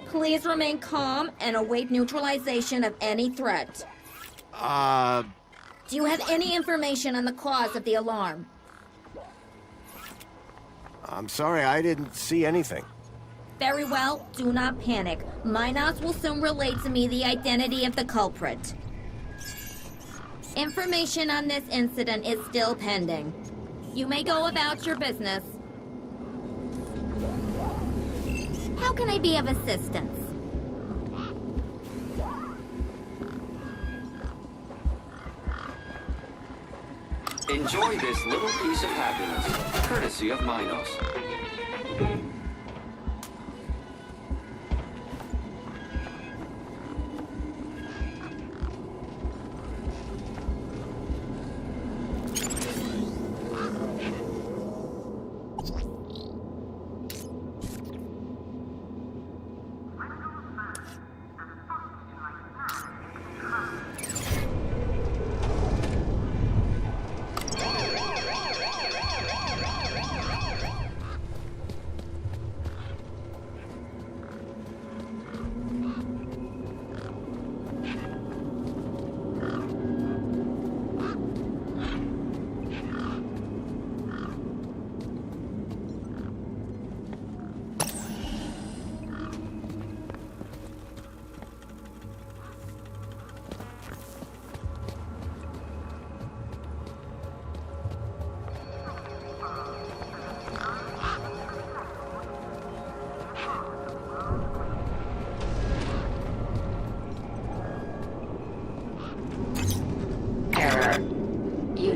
Please remain calm and await neutralization of any threat. Do you have any information on the cause of the alarm? I'm sorry, I didn't see anything. Very well, do not panic. Minos will soon relate to me the identity of the culprit. Information on this incident is still pending. You may go about your business. How can I be of assistance? Enjoy this little piece of happiness, courtesy of Minos.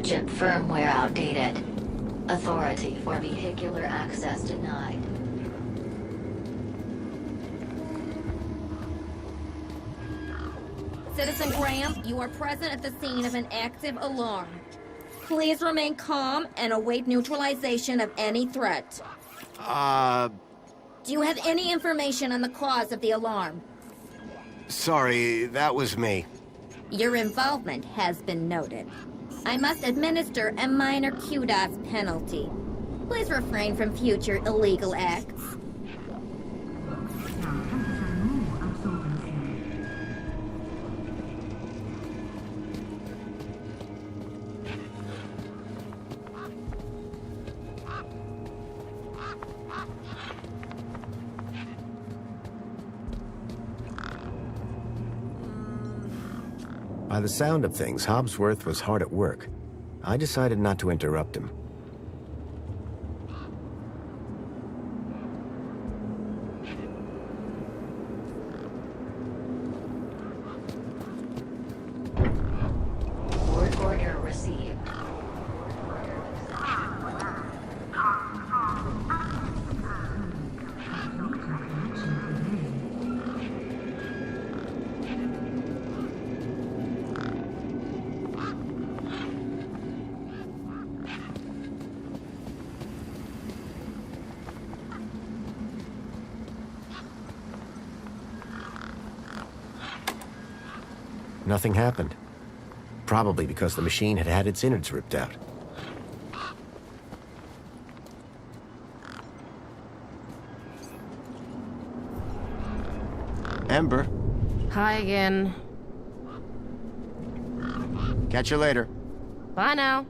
chip firmware outdated. Authority for vehicular access denied. Citizen Graham, you are present at the scene of an active alarm. Please remain calm and await neutralization of any threat. Do you have any information on the cause of the alarm? Sorry, that was me. Your involvement has been noted. I must administer a minor kudos penalty. Please refrain from future illegal acts. By the sound of things, Hobsworth was hard at work. I decided not to interrupt him. Work order received. Nothing happened. Probably because the machine had had its innards ripped out. Ember. Hi again. Catch you later. Bye now.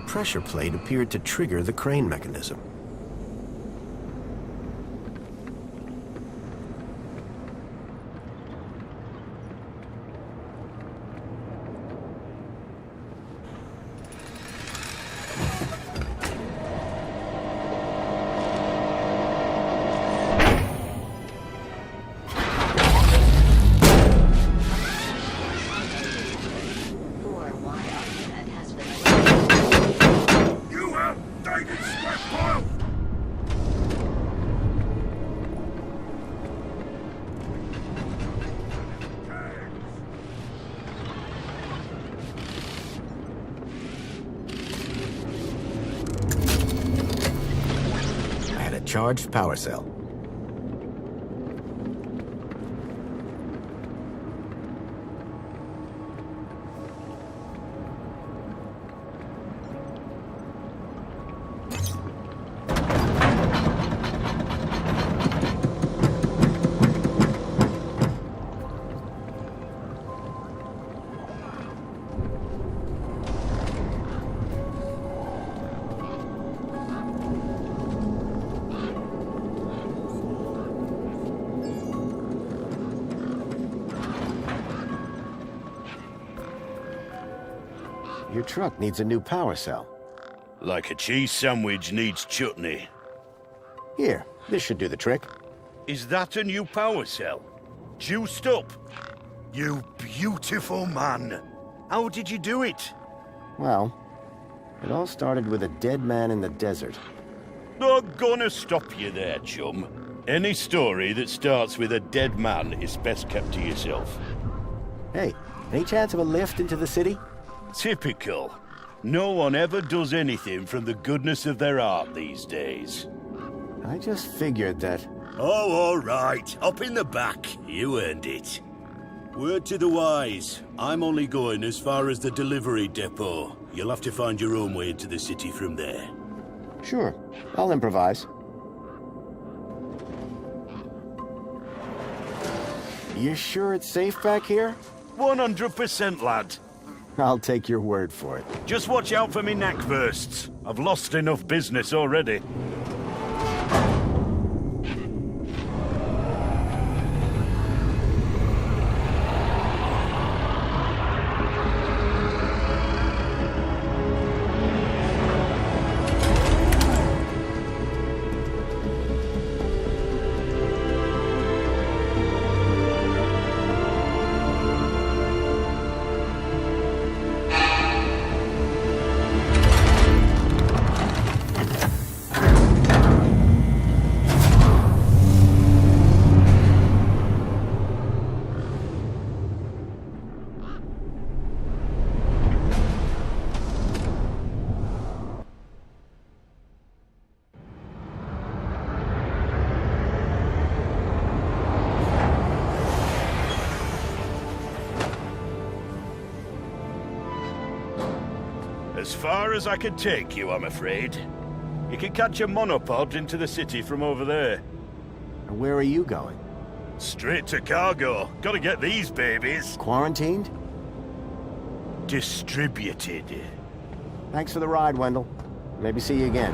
Pressure plate appeared to trigger the crane mechanism. You outdated scrap pile! charged power cell. Your truck needs a new power cell. Like a cheese sandwich needs chutney. Here, this should do the trick. Is that a new power cell? Juiced up? You beautiful man. How did you do it? Well, it all started with a dead man in the desert. Not gonna stop you there, chum. Any story that starts with a dead man is best kept to yourself. Hey, any chance of a lift into the city? Typical. No one ever does anything from the goodness of their heart these days. I just figured that... Oh, all right. Up in the back. You earned it. Word to the wise. I'm only going as far as the delivery depot. You'll have to find your own way into the city from there. Sure, I'll improvise. You sure it's safe back here? 100%, lad. I'll take your word for it. Just watch out for me knack bursts. I've lost enough business already. As far as I can take you, I'm afraid. You can catch a monopod into the city from over there. And where are you going? Straight to cargo. Gotta get these babies. Quarantined? Distributed. Thanks for the ride, Wendell. Maybe see you again.